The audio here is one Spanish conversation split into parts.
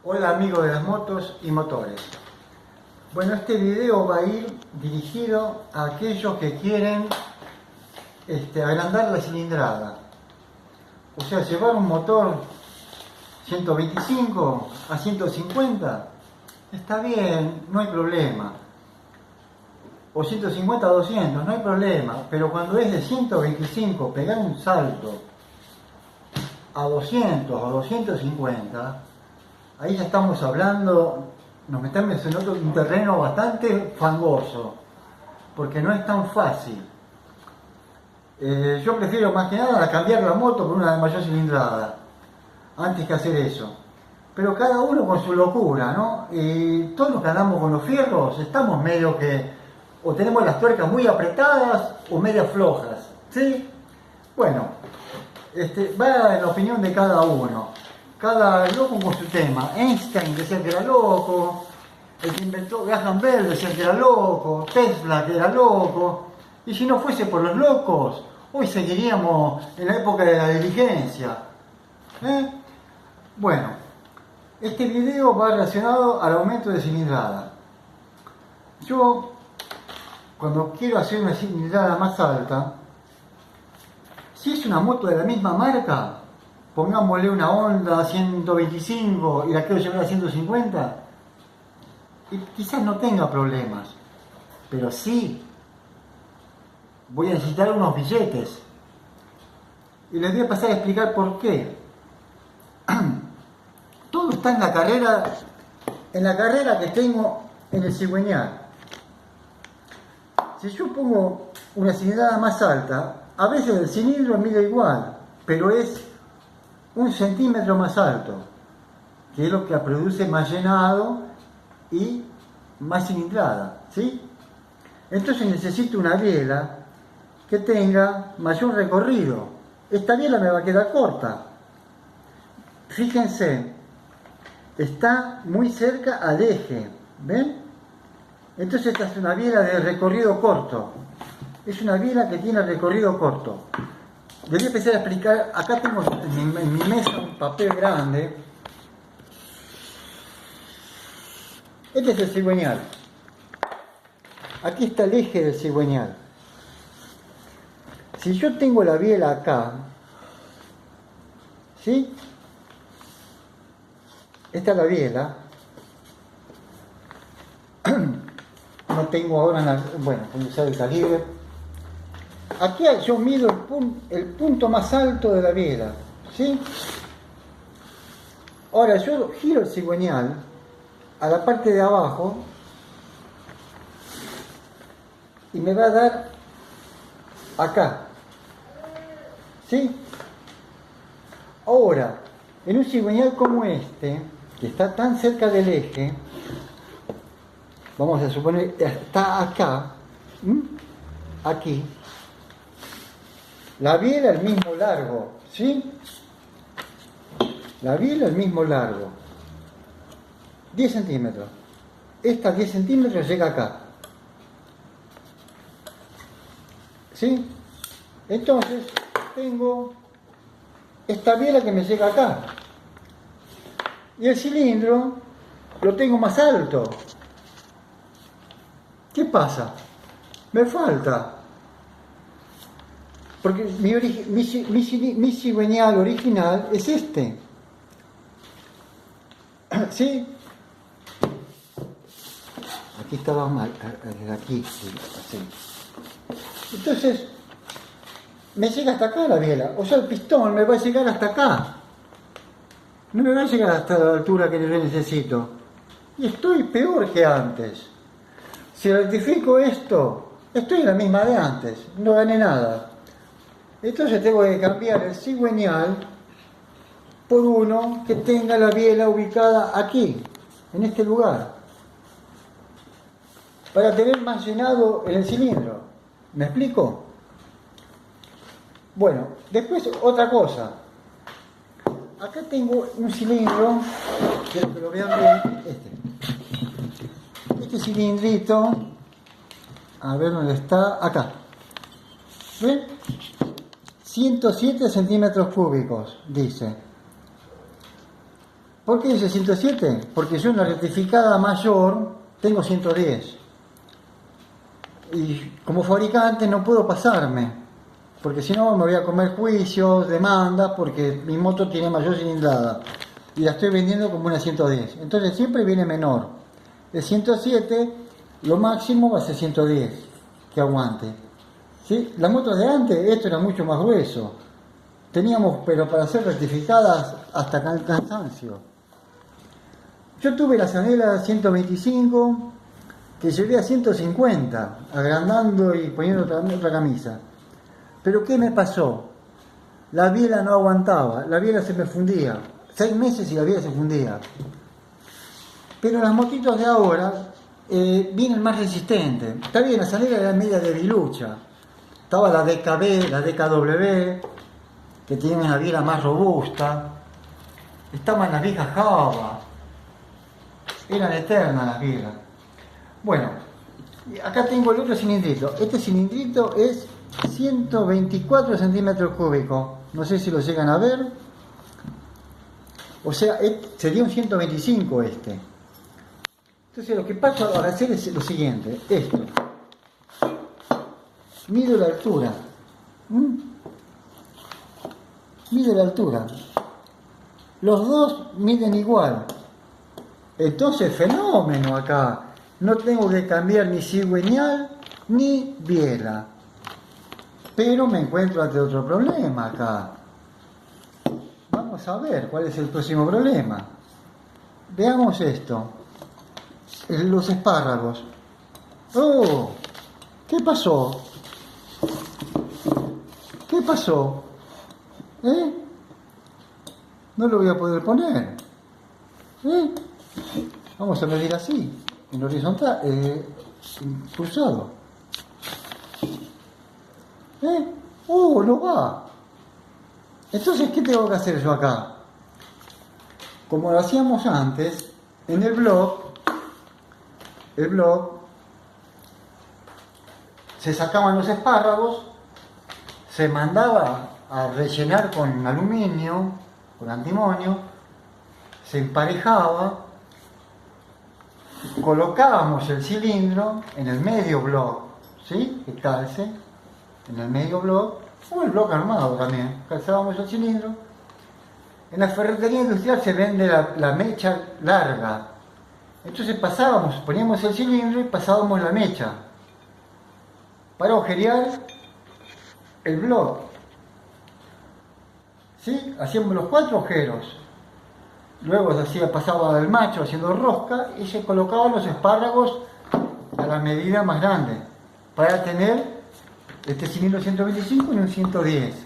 Hola amigos de las motos y motores. Bueno, este video va a ir dirigido a aquellos que quieren agrandar la cilindrada. O sea, llevar un motor 125 a 150 está bien, no hay problema. O 150 a 200, no hay problema. Pero cuando es de 125, pegar un salto a 200 o 250, ahí ya estamos hablando, nos metemos en un terreno bastante fangoso, porque no es tan fácil. Yo prefiero más que nada cambiar la moto por una de mayor cilindrada, antes que hacer eso. Pero cada uno con su locura, ¿no? Y todos los que andamos con los fierros estamos medio que, o tenemos las tuercas muy apretadas o medias flojas, ¿sí? Bueno, va en la opinión de cada uno. Cada loco con su tema. Einstein decía que era loco, el que inventó Graham Bell decía que era loco, Tesla que era loco. Y si no fuese por los locos, hoy seguiríamos en la época de la diligencia. Bueno, este video va relacionado al aumento de cilindrada. Yo, cuando quiero hacer una cilindrada más alta, si es una moto de la misma marca, pongámosle una Honda 125 y la quiero llevar a 150, y quizás no tenga problemas, pero sí voy a necesitar unos billetes. Y les voy a pasar a explicar por qué. Todo está en la carrera que tengo en el cigüeñal. Si yo pongo una cilindrada más alta, a veces el cilindro mide igual, pero es 1 centímetro más alto, que es lo que produce más llenado y más cilindrada, ¿sí? Entonces necesito una biela que tenga mayor recorrido. Esta biela me va a quedar corta. Fíjense, está muy cerca al eje, ¿ven? Entonces esta es una biela de recorrido corto. Es una biela que tiene recorrido corto. Les voy a empezar a explicar. Acá tengo en mi mesa un papel grande. Este es el cigüeñal. Aquí está el eje del cigüeñal. Si yo tengo la biela acá, ¿sí? Esta es la biela. No tengo ahora, bueno, voy a usar el calibre. Aquí yo mido el punto más alto de la biela, ¿sí? Ahora yo giro el cigüeñal a la parte de abajo y me va a dar acá, ¿sí? Ahora, en un cigüeñal como este, que está tan cerca del eje, vamos a suponer, está acá, aquí, la biela el mismo largo, ¿sí? La biela el mismo largo, 10 centímetros. Esta 10 centímetros llega acá, ¿sí? Entonces tengo esta biela que me llega acá. Y el cilindro lo tengo más alto. ¿Qué pasa? Me falta. Porque mi cigüeñal original es este. ¿Sí? Aquí estaba mal. Aquí. Sí. Entonces, me llega hasta acá la biela. O sea, el pistón me va a llegar hasta acá. No me va a llegar hasta la altura que yo necesito. Y estoy peor que antes. Si rectifico esto, estoy en la misma de antes. No gané nada. Entonces tengo que cambiar el cigüeñal por uno que tenga la biela ubicada aquí, en este lugar, para tener más llenado en el cilindro. ¿Me explico? Bueno, después otra cosa. Acá tengo un cilindro, quiero que lo vean bien, este cilindrito, a ver dónde está, acá. ¿Ven? 107 centímetros cúbicos, dice. ¿Por qué dice 107? Porque yo en la rectificada mayor tengo 110. Y como fabricante no puedo pasarme, porque si no me voy a comer juicios, demandas, porque mi moto tiene mayor cilindrada y la estoy vendiendo como una 110. Entonces siempre viene menor. De 107, lo máximo va a ser 110, que aguante. ¿Sí? Las motos de antes, esto era mucho más grueso. Teníamos, pero para ser rectificadas, hasta el cansancio. Yo tuve la Zanela 125, que llevé a 150, agrandando y poniendo otra camisa. Pero ¿qué me pasó? La biela no aguantaba, la biela se me fundía. 6 meses y la biela se fundía. Pero las motitos de ahora vienen más resistentes. Está bien, la Zanela era media debilucha. Estaba la DKB, la DKW, que tienen una biela más robusta. Estaban las viejas Java. Eran eternas las bielas. Bueno, acá tengo el otro cilindrito. Este cilindrito es 124 centímetros cúbicos. No sé si lo llegan a ver. O sea, sería un 125 este. Entonces lo que paso a hacer es lo siguiente. Esto. Mido la altura. Mide la altura. Los dos miden igual. Entonces, fenómeno acá. No tengo que cambiar ni cigüeñal ni biela. Pero me encuentro ante otro problema acá. Vamos a ver cuál es el próximo problema. Veamos esto. Los espárragos. ¡Oh! ¿Qué pasó? ¿Qué pasó? No lo voy a poder poner. Vamos a medir así, en horizontal, cruzado. No va. Entonces, ¿qué tengo que hacer yo acá? Como lo hacíamos antes, en el blog se sacaban los espárragos, se mandaba a rellenar con aluminio, con antimonio, se emparejaba, colocábamos el cilindro en el medio block, ¿sí? Que calce en el medio block, o el block armado también, calzábamos el cilindro. En la ferretería industrial se vende la mecha larga, entonces poníamos el cilindro y pasábamos la mecha para agujerear el block, ¿sí? Hacíamos los 4 agujeros. Luego pasaba el macho haciendo rosca y se colocaban los espárragos a la medida más grande para tener este cilindro 125 y un 110.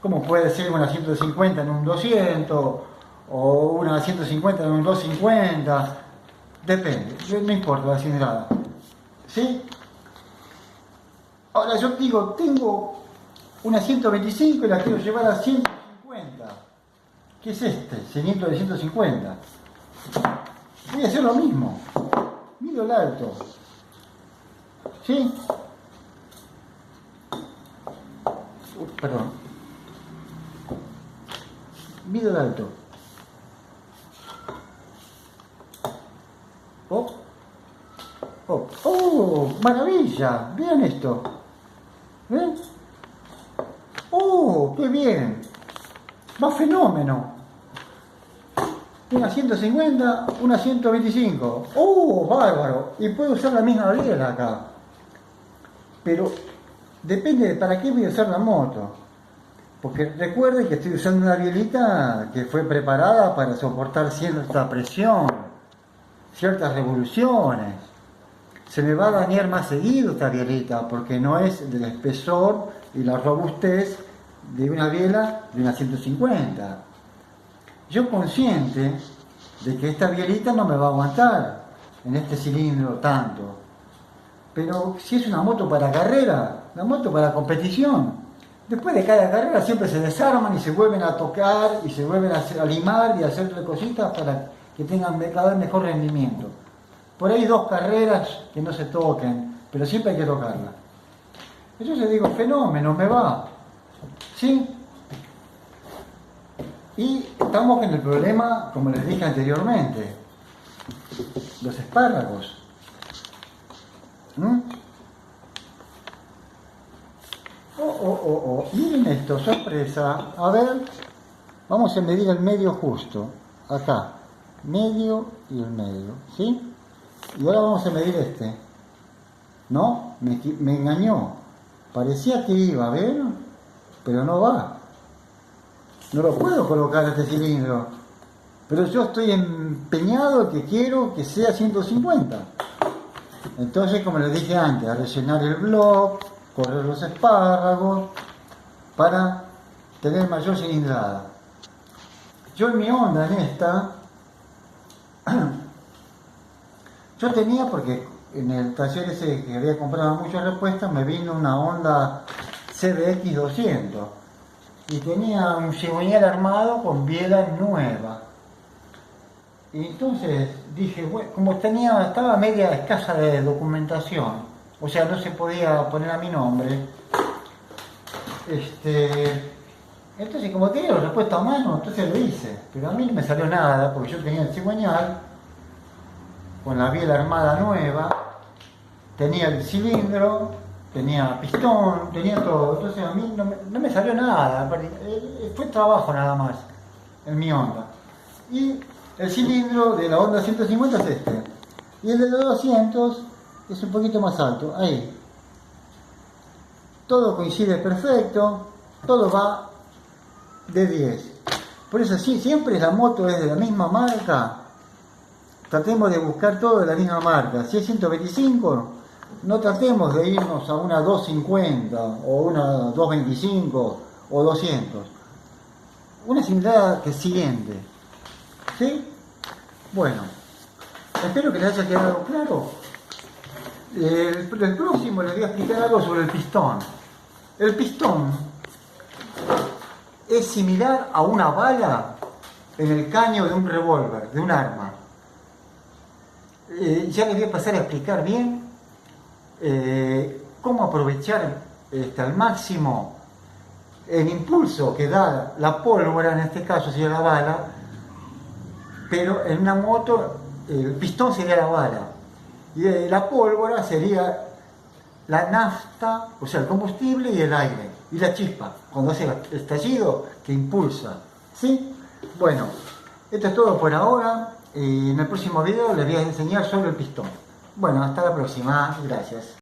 Como puede ser una 150 en un 200 o una 150 en un 250, depende, no importa la cilindrada. ¿Sí? Ahora yo digo, tengo una 125 y la quiero llevar a 150. ¿Qué es este? Cilindro de 150. Voy a hacer lo mismo. Mido el alto. ¿Sí? Perdón. Mido el alto. ¡Oh! ¡Maravilla! Vean esto. ¿Ven? ¡Oh! ¡Qué bien! Va fenómeno. Una 150, una 125. ¡Oh! ¡Bárbaro! Y puedo usar la misma biela acá. Pero depende de para qué voy a usar la moto. Porque recuerden que estoy usando una bielita que fue preparada para soportar cierta presión, ciertas revoluciones. Se me va a dañar más seguido esta bielita porque no es del espesor y la robustez de una biela de una 150. Yo consciente de que esta bielita no me va a aguantar en este cilindro tanto. Pero si es una moto para carrera, una moto para competición, después de cada carrera siempre se desarman y se vuelven a tocar y se vuelven a limar y a hacerle cositas para que tengan cada vez mejor rendimiento. Por ahí 2 carreras que no se toquen, pero siempre hay que tocarla. Entonces digo, fenómeno, me va. ¿Sí? Y estamos con el problema, como les dije anteriormente, los espárragos. ¿Mm? Miren esto, sorpresa. A ver, vamos a medir el medio justo. Acá, medio y el medio, ¿sí? Y ahora vamos a medir este. No, me engañó. Parecía que iba, ¿ven? Pero no va. No lo puedo colocar este cilindro. Pero yo estoy empeñado que quiero que sea 150. Entonces, como les dije antes, a rellenar el block, correr los espárragos, para tener mayor cilindrada. Yo en mi Honda, en esta, yo tenía, porque en el taller ese que había comprado muchas repuestas, me vino una Honda CBX 200 y tenía un cigüeñal armado con biela nueva. Y entonces dije, bueno, como estaba media escasa de documentación, o sea, no se podía poner a mi nombre, entonces como tenía la respuesta a mano, entonces lo hice, pero a mí no me salió nada, porque yo tenía el cigüeñal con la biela armada nueva, tenía el cilindro, tenía pistón, tenía todo, entonces a mí no me salió nada, fue trabajo nada más en mi Honda. Y el cilindro de la Honda 150 es este, y el de los 200 es un poquito más alto, ahí. Todo coincide perfecto, todo va de 10. Por eso sí, siempre la moto es de la misma marca, tratemos de buscar todo de la misma marca. Si es 125, no tratemos de irnos a una 250 o una 225 o 200. Una cilindrada que siguiente. ¿Sí? Bueno, espero que les haya quedado claro. El próximo les voy a explicar algo sobre el pistón. El pistón es similar a una bala en el caño de un revólver, de un arma. Ya les voy a pasar a explicar bien cómo aprovechar al máximo el impulso que da la pólvora, en este caso sería la bala, pero en una moto el pistón sería la bala y la pólvora sería la nafta, o sea el combustible y el aire y la chispa cuando hace el estallido que impulsa, ¿sí? Bueno, esto es todo por ahora y en el próximo video les voy a enseñar sobre el pistón. Bueno, hasta la próxima, gracias.